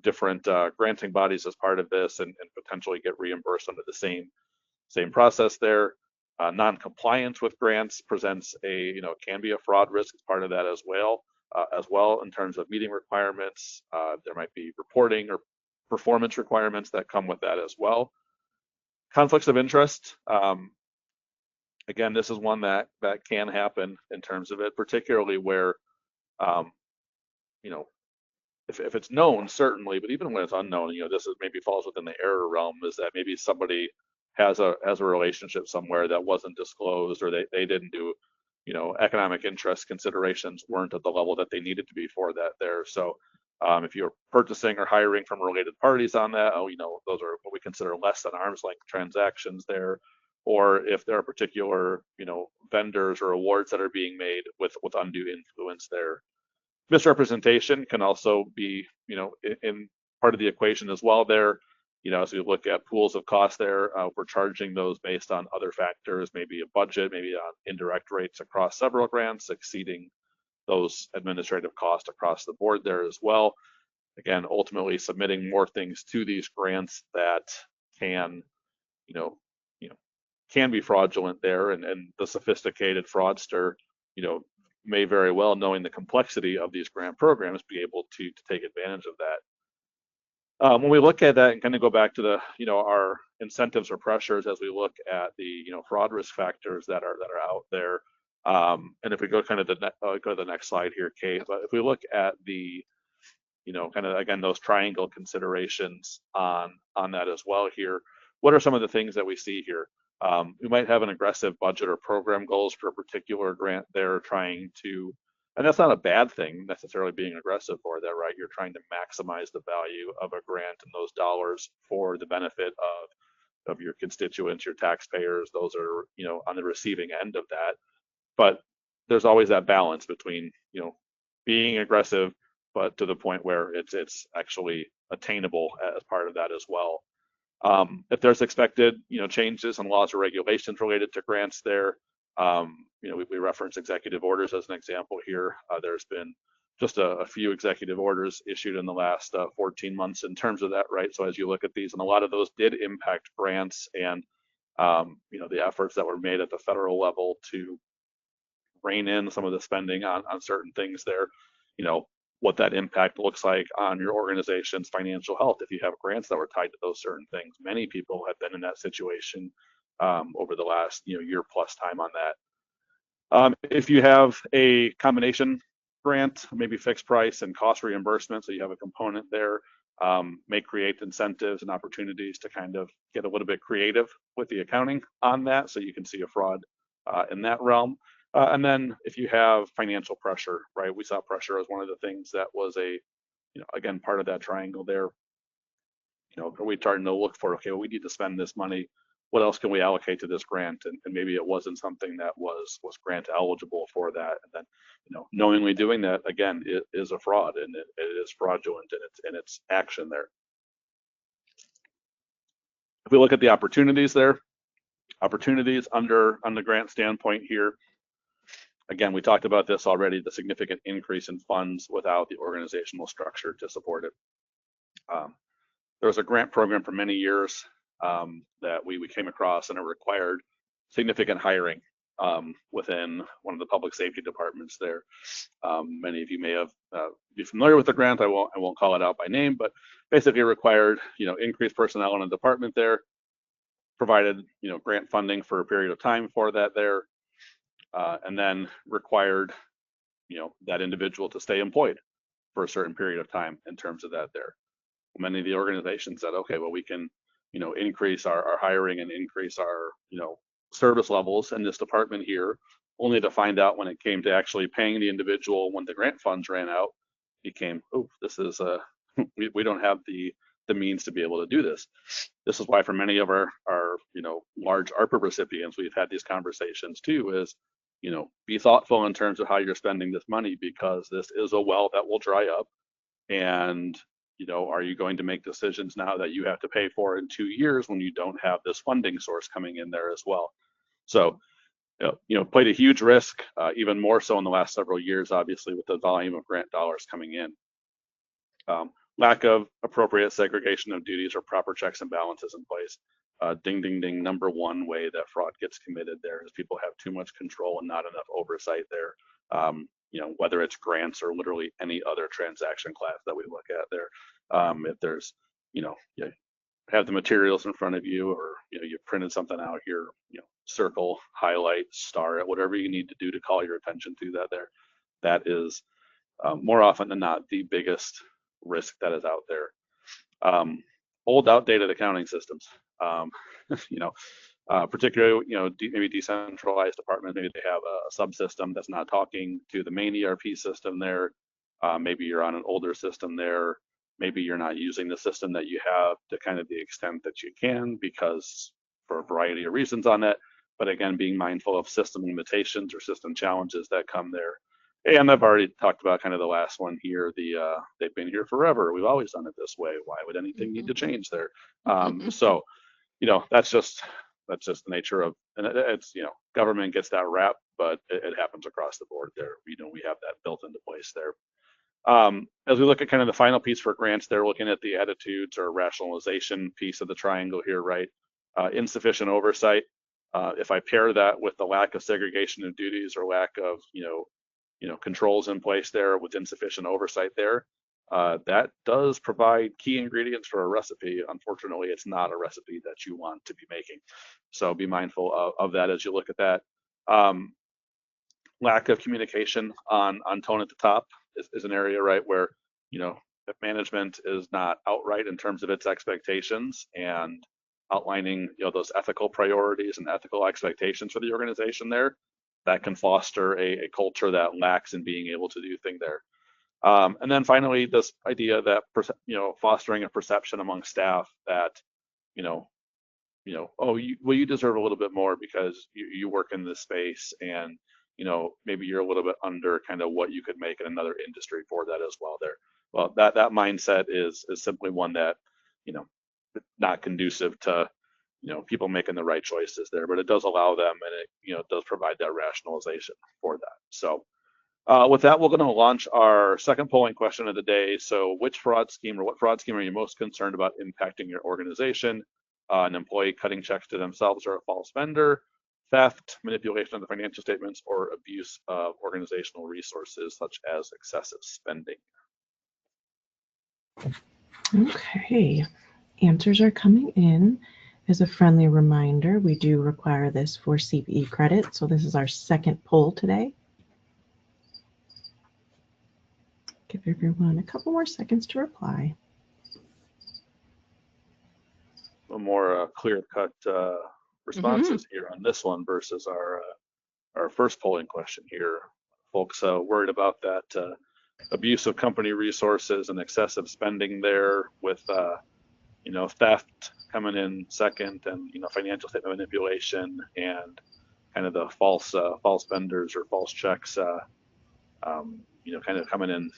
different granting bodies as part of this, and potentially get reimbursed under the same process there. Non-compliance with grants presents a, can be a fraud risk as part of that as well in terms of meeting requirements. There might be reporting or performance requirements that come with that as well. Conflicts of interest. Again, this is one that can happen in terms of it, particularly where, you know, if it's known, certainly, but even when it's unknown, this is maybe falls within the error realm, is that maybe somebody has a relationship somewhere that wasn't disclosed, or they didn't do, economic interest considerations weren't at the level that they needed to be for that there. So if you're purchasing or hiring from related parties on that, those are what we consider less than arm's length transactions there. Or if there are particular, vendors or awards that are being made with undue influence there. Misrepresentation can also be, in part of the equation as well there. As we look at pools of cost there, we're charging those based on other factors, maybe a budget, maybe on indirect rates across several grants, exceeding those administrative costs across the board there as well. Again, ultimately submitting more things to these grants that can, can be fraudulent there, and the sophisticated fraudster, may very well, knowing the complexity of these grant programs, be able to take advantage of that. When we look at that and kind of go back to the, our incentives or pressures as we look at the, fraud risk factors that are out there. And if we go kind of go to the next slide here, Kate, but if we look at the, kind of, again, those triangle considerations on that as well here, what are some of the things that we see here? We might have an aggressive budget or program goals for a particular grant they're trying to, and that's not a bad thing necessarily, being aggressive for that, right? You're trying to maximize the value of a grant and those dollars for the benefit of your constituents, your taxpayers. Those are, on the receiving end of that. But there's always that balance between, being aggressive, but to the point where it's actually attainable as part of that as well. If there's expected, changes in laws or regulations related to grants there, we reference executive orders as an example here. There's been just a few executive orders issued in the last 14 months in terms of that, right? So as you look at these, and a lot of those did impact grants and, the efforts that were made at the federal level to rein in some of the spending on certain things there, what that impact looks like on your organization's financial health if you have grants that were tied to those certain things. Many people have been in that situation over the last year plus time on that. If you have a combination grant, maybe fixed price and cost reimbursement, so you have a component there, may create incentives and opportunities to kind of get a little bit creative with the accounting on that, so you can see a fraud in that realm. And then if you have financial pressure, right? We saw pressure as one of the things that was again, part of that triangle there. Are we starting to look for, okay, well, we need to spend this money. What else can we allocate to this grant? And maybe it wasn't something that was grant eligible for that. And then, knowingly doing that, again, it is a fraud, and it is fraudulent in its action there. If we look at the opportunities there, opportunities under on the grant standpoint here. Again, we talked about this already, the significant increase in funds without the organizational structure to support it. There was a grant program for many years that we came across, and it required significant hiring within one of the public safety departments there. Many of you may have be familiar with the grant. I won't call it out by name, but basically required increased personnel in a department there, provided grant funding for a period of time for that there. And then required, that individual to stay employed for a certain period of time in terms of that there. Many of the organizations said, okay, well, we can, increase our hiring and increase our, service levels in this department here, only to find out when it came to actually paying the individual when the grant funds ran out, became, oh, this is, we don't have the means to be able to do this. This is why for many of our large ARPA recipients, we've had these conversations too, is, be thoughtful in terms of how you're spending this money, because this is a well that will dry up. And, are you going to make decisions now that you have to pay for in 2 years when you don't have this funding source coming in there as well? So, played a huge risk, even more so in the last several years, obviously, with the volume of grant dollars coming in. Lack of appropriate segregation of duties or proper checks and balances in place. ding, ding, ding, number one way that fraud gets committed there is people have too much control and not enough oversight there. Whether it's grants or literally any other transaction class that we look at there. If there's, you have the materials in front of you, or you printed something out here, circle, highlight, star it, whatever you need to do to call your attention to that there. That is more often than not the biggest risk that is out there. Old, outdated accounting systems. Particularly, maybe decentralized departments, maybe they have a subsystem that's not talking to the main ERP system there. Maybe you're on an older system there. Maybe you're not using the system that you have to kind of the extent that you can, because for a variety of reasons on that. But again, being mindful of system limitations or system challenges that come there. And I've already talked about kind of the last one here, they've been here forever. We've always done it this way. Why would anything need to change there? So, that's just the nature of, and it's, government gets that rap, but it happens across the board there. We have that built into place there. As we look at kind of the final piece for grants, they're looking at the attitudes or rationalization piece of the triangle here, right? Insufficient oversight. If I pair that with the lack of segregation of duties or lack of, controls in place there with insufficient oversight there, that does provide key ingredients for a recipe. Unfortunately, it's not a recipe that you want to be making. So be mindful of that as you look at that. Lack of communication on tone at the top is an area, right, where, if management is not outright in terms of its expectations and outlining, those ethical priorities and ethical expectations for the organization there, that can foster a culture that lacks in being able to do things there. And then finally, this idea that, fostering a perception among staff that, oh, you deserve a little bit more because you work in this space, and, maybe you're a little bit under kind of what you could make in another industry for that as well there. Well, that mindset is simply one that, not conducive to, people making the right choices there, but it does allow them, and it, does provide that rationalization for that. So with that, we're going to launch our second polling question of the day. So which fraud scheme or what fraud scheme are you most concerned about impacting your organization? An employee cutting checks to themselves or a false vendor, theft, manipulation of the financial statements, or abuse of organizational resources such as excessive spending. Okay, answers are coming in. As a friendly reminder, we do require this for CPE credit. So this is our second poll today. Give everyone a couple more seconds to reply. A more clear-cut responses here on this one versus our first polling question here. Folks worried about that abuse of company resources and excessive spending there, with theft coming in second, and financial statement manipulation and kind of the false vendors or false checks kind of coming in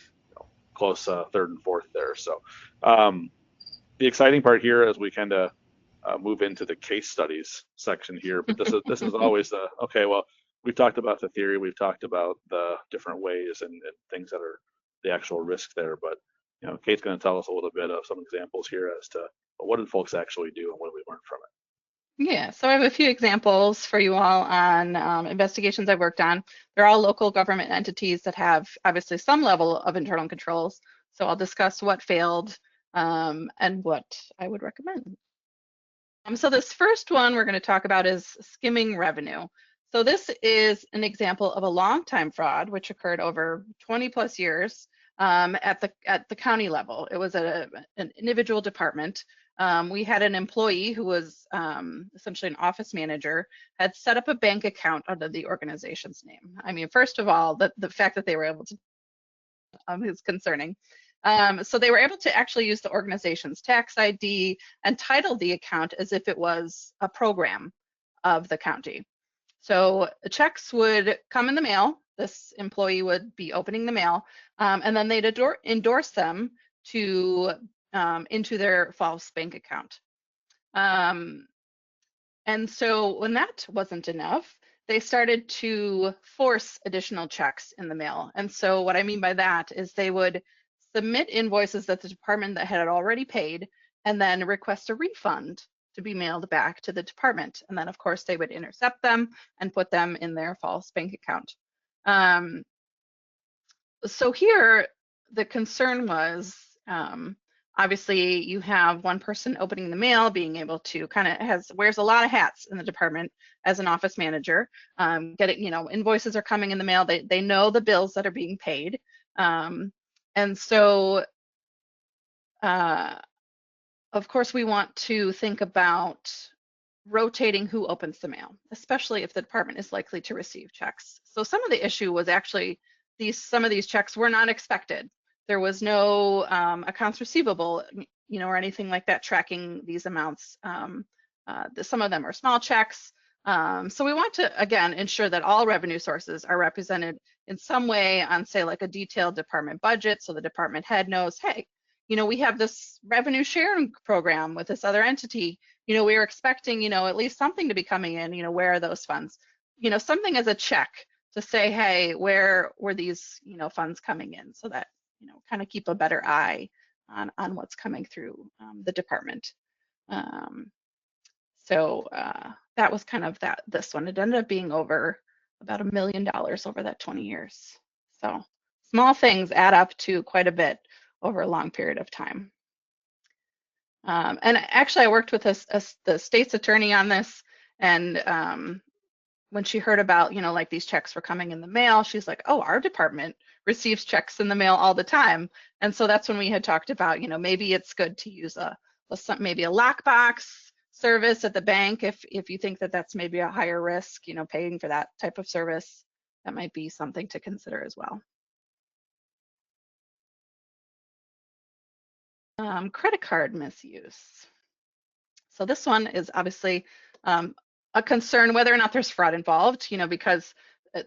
close third and fourth there. So the exciting part here as we kind of move into the case studies section here, but this is always okay, well, we've talked about the theory, we've talked about the different ways and things that are the actual risk there, but Kate's going to tell us a little bit of some examples here as to what did folks actually do and what did we learn from it. Yeah, so I have a few examples for you all on investigations I've worked on. They're all local government entities that have obviously some level of internal controls. So I'll discuss what failed and what I would recommend. So this first one we're going to talk about is skimming revenue. So this is an example of a long-time fraud which occurred over 20 plus years at the county level. It was an individual department. We had an employee who was essentially an office manager, had set up a bank account under the organization's name. I mean, first of all, the fact that they were able to is concerning. So they were able to actually use the organization's tax ID and title the account as if it was a program of the county. So checks would come in the mail. This employee would be opening the mail, and then they'd endorse them to into their false bank account. And so when that wasn't enough, they started to force additional checks in the mail. And so what I mean by that is they would submit invoices that the department that had already paid and then request a refund to be mailed back to the department. And then of course they would intercept them and put them in their false bank account. So here the concern was, obviously you have one person opening the mail, being able to wears a lot of hats in the department as an office manager. Invoices are coming in the mail. They know the bills that are being paid. And so, of course, we want to think about rotating who opens the mail, especially if the department is likely to receive checks. So some of the issue was actually some of these checks were not expected. There was no accounts receivable, or anything like that tracking these amounts. Some of them are small checks. So we want to, again, ensure that all revenue sources are represented in some way on, say, like a detailed department budget, so the department head knows, hey, we have this revenue sharing program with this other entity. We are expecting, at least something to be coming in. Where are those funds? Something as a check to say, hey, where were these, funds coming in, so that, kind of keep a better eye on what's coming through the department. So that was kind of this one. It ended up being over about $1 million over that 20 years. So small things add up to quite a bit over a long period of time. And actually, I worked with the state's attorney on this, and when she heard about, like these checks were coming in the mail, she's like, oh, our department receives checks in the mail all the time. And so that's when we had talked about, maybe it's good to use maybe a lockbox service at the bank if you think that that's maybe a higher risk, paying for that type of service. That might be something to consider as well. Credit card misuse. So this one is obviously a concern whether or not there's fraud involved, because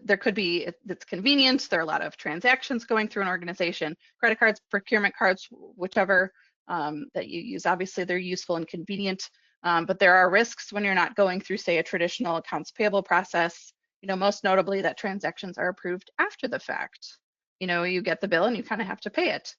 there could be, it's convenient, there are a lot of transactions going through an organization. Credit cards, procurement cards, whichever that you use, obviously they're useful and convenient, but there are risks when you're not going through, say, a traditional accounts payable process, most notably that transactions are approved after the fact. You get the bill and you kind of have to pay it.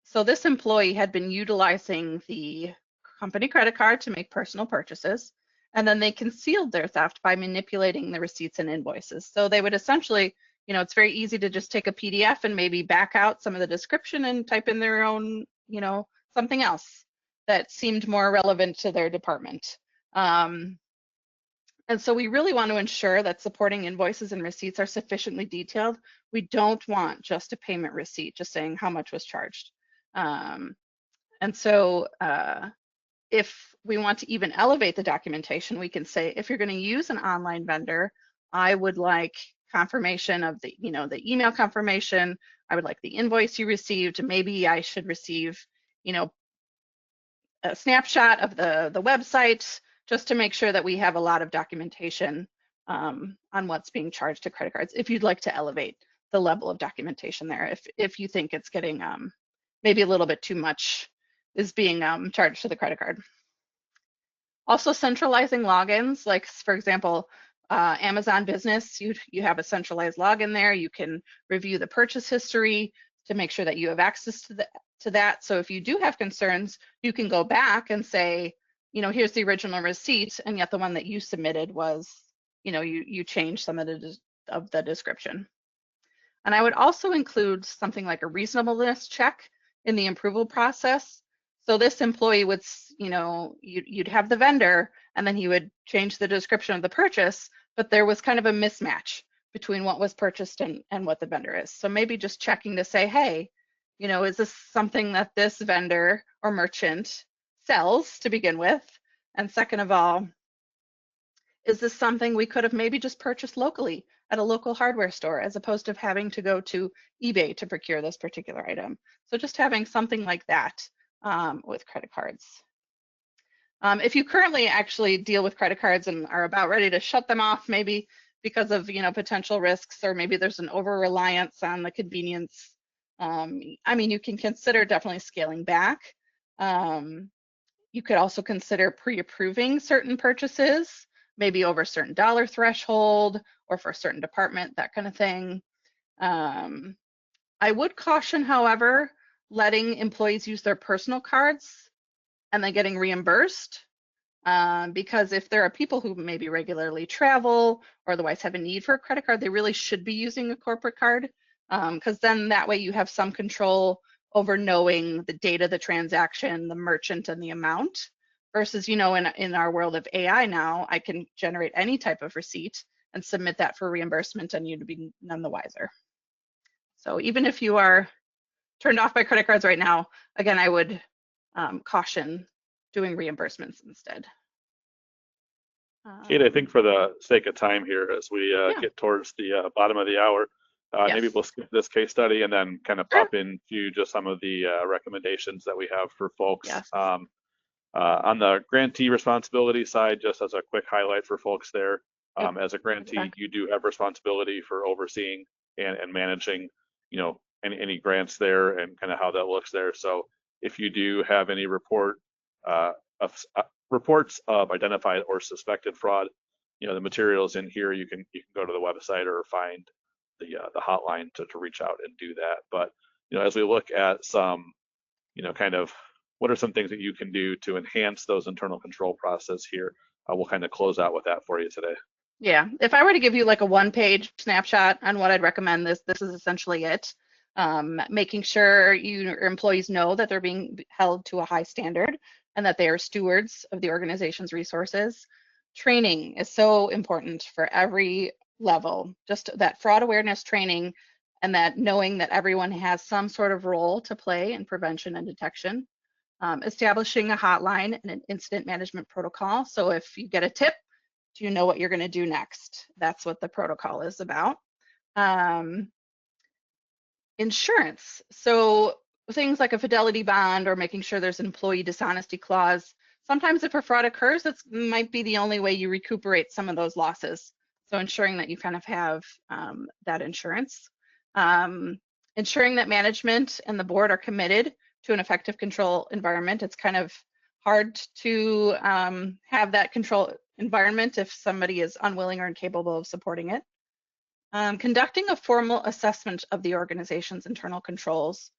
So this employee had been utilizing the company credit card to make personal purchases, and then they concealed their theft by manipulating the receipts and invoices. So they would essentially, it's very easy to just take a PDF and maybe back out some of the description and type in their own, something else that seemed more relevant to their department. And so we really want to ensure that supporting invoices and receipts are sufficiently detailed. We don't want just a payment receipt, just saying how much was charged. And so if we want to even elevate the documentation, we can say, if you're going to use an online vendor, I would like confirmation of the, the email confirmation. I would like the invoice you received. Maybe I should receive, a snapshot of the website, just to make sure that we have a lot of documentation on what's being charged to credit cards. If you'd like to elevate the level of documentation there, if you think it's getting maybe a little bit too much is being charged to the credit card. Also centralizing logins, like for example, Amazon Business, you have a centralized login there. You can review the purchase history to make sure that you have access to that. So if you do have concerns, you can go back and say, here's the original receipt, and yet the one that you submitted was, you changed some of the description. And I would also include something like a reasonableness check in the approval process. So this employee would, you'd have the vendor, and then he would change the description of the purchase, but there was kind of a mismatch between what was purchased and what the vendor is. So maybe just checking to say, hey, is this something that this vendor or merchant sells to begin with? And second of all, is this something we could have maybe just purchased locally at a local hardware store, as opposed to having to go to eBay to procure this particular item? So just having something like that with credit cards. If you currently actually deal with credit cards and are about ready to shut them off, maybe because of potential risks, or maybe there's an over-reliance on the convenience, you can consider definitely scaling back. You could also consider pre-approving certain purchases, maybe over a certain dollar threshold or for a certain department, that kind of thing. I would caution, however, letting employees use their personal cards and then getting reimbursed. Because if there are people who maybe regularly travel or otherwise have a need for a credit card, they really should be using a corporate card, because then that way you have some control over knowing the date of the transaction, the merchant, and the amount. Versus, you know, in our world of AI now, I can generate any type of receipt and submit that for reimbursement, and you'd be none the wiser. So even if you are turned off by credit cards right now, again, I would caution doing reimbursements instead. Kate, I think for the sake of time here, as we get towards the bottom of the hour, Yes. maybe we'll skip this case study and then kind of Sure. pop into just some of the recommendations that we have for folks. Yes. On the grantee responsibility side, just as a quick highlight for folks there, Yep. as a grantee, you do have responsibility for overseeing and managing, you know, any grants there and kind of how that looks there. So if you do have any reports of identified or suspected fraud, you know, the materials in here, you can go to the website or find the hotline to reach out and do that. But, you know, as we look at some, you know, kind of what are some things that you can do to enhance those internal control process here, we'll kind of close out with that for you today. Yeah, if I were to give you like a one-page snapshot on what I'd recommend, this is essentially it. Making sure your employees know that they're being held to a high standard and that they are stewards of the organization's resources. Training is so important for every level, just that fraud awareness training and that knowing that everyone has some sort of role to play in prevention and detection. Establishing a hotline and an incident management protocol. So if you get a tip, do you know what you're going to do next? That's what the protocol is about. Insurance. So things like a fidelity bond or making sure there's an employee dishonesty clause. Sometimes if a fraud occurs, that might be the only way you recuperate some of those losses. So ensuring that you kind of have that insurance. Ensuring that management and the board are committed to an effective control environment. It's kind of hard to have that control environment if somebody is unwilling or incapable of supporting it. Conducting a formal assessment of the organization's internal controls.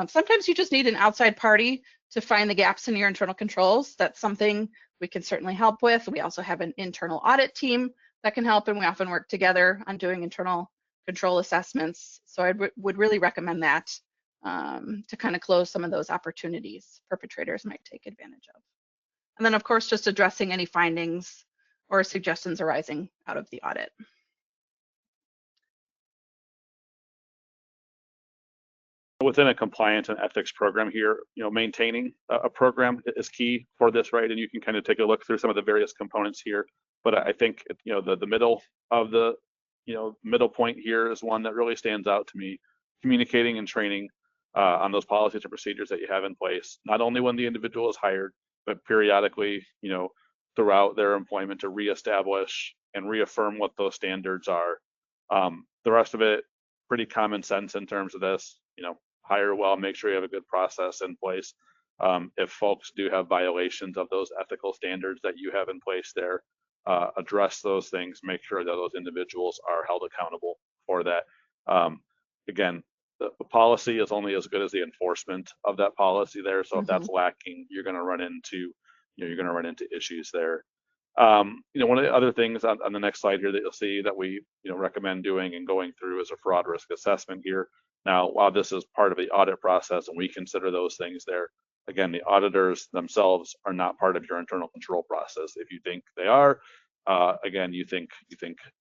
Sometimes you just need an outside party to find the gaps in your internal controls. That's something we can certainly help with. We also have an internal audit team that can help, and we often work together on doing internal control assessments. So I would really recommend that to kind of close some of those opportunities perpetrators might take advantage of. And then, of course, just addressing any findings or suggestions arising out of the audit. Within a compliance and ethics program here, you know, maintaining a program is key for this, right? And you can kind of take a look through some of the various components here. But I think, you know, the middle of the, you know, middle point here is one that really stands out to me. Communicating and training on those policies and procedures that you have in place, not only when the individual is hired, but periodically, you know, throughout their employment to reestablish and reaffirm what those standards are. The rest of it, pretty common sense in terms of this, you know, hire well, make sure you have a good process in place. If folks do have violations of those ethical standards that you have in place there, address those things, make sure that those individuals are held accountable for that. Again, the policy is only as good as the enforcement of that policy there. So if that's lacking, you're going to run into, issues there. You know, one of the other things on the next slide here that you'll see that we, you know, recommend doing and going through is a fraud risk assessment here. Now, while this is part of the audit process and we consider those things there, again, the auditors themselves are not part of your internal control process. If you think they are, again, you think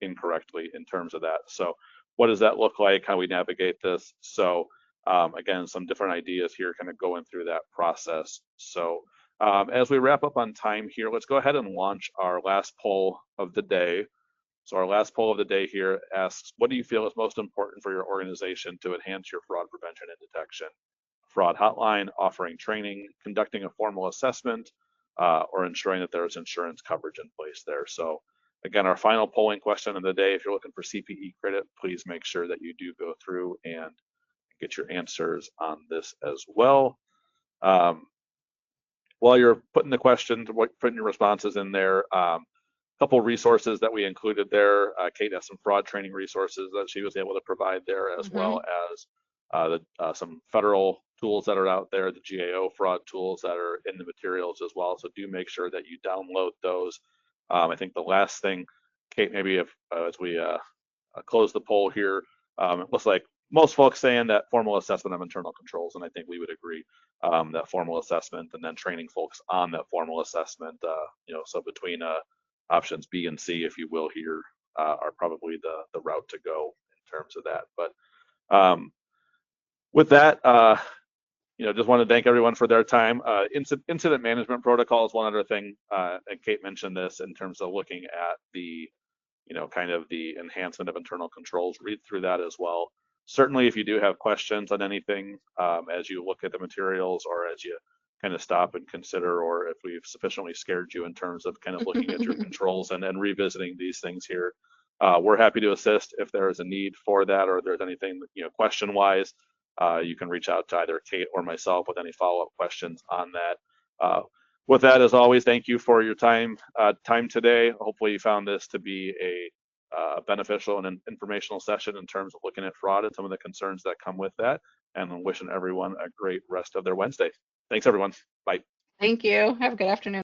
incorrectly in terms of that. So what does that look like? How we navigate this? So again, some different ideas here kind of going through that process. So as we wrap up on time here, let's go ahead and launch our last poll of the day. So our last poll of the day here asks, what do you feel is most important for your organization to enhance your fraud prevention and detection? Fraud hotline, offering training, conducting a formal assessment, or ensuring that there's insurance coverage in place there. So again, our final polling question of the day, if you're looking for CPE credit, please make sure that you do go through and get your answers on this as well. While you're putting the questions, putting your responses in there, couple resources that we included there. Kate has some fraud training resources that she was able to provide there, as well as some federal tools that are out there, the GAO fraud tools that are in the materials as well. So do make sure that you download those. I think the last thing, Kate, maybe if as we close the poll here, it looks like most folks saying that formal assessment of internal controls, and I think we would agree that formal assessment and then training folks on that formal assessment, so between options B and C, if you will, here are probably the route to go in terms of that. But with that, just want to thank everyone for their time. Incident management protocol is one other thing, and Kate mentioned this in terms of looking at the kind of the enhancement of internal controls. Read through that as well. Certainly, if you do have questions on anything as you look at the materials or as you kind of stop and consider, or if we've sufficiently scared you in terms of kind of looking at your controls and revisiting these things here, we're happy to assist if there is a need for that, or if there's anything, question-wise, you can reach out to either Kate or myself with any follow-up questions on that. With that, as always, thank you for your time today. Hopefully you found this to be a beneficial and an informational session in terms of looking at fraud and some of the concerns that come with that. And I'm wishing everyone a great rest of their Wednesday. Thanks, everyone. Bye. Thank you. Have a good afternoon.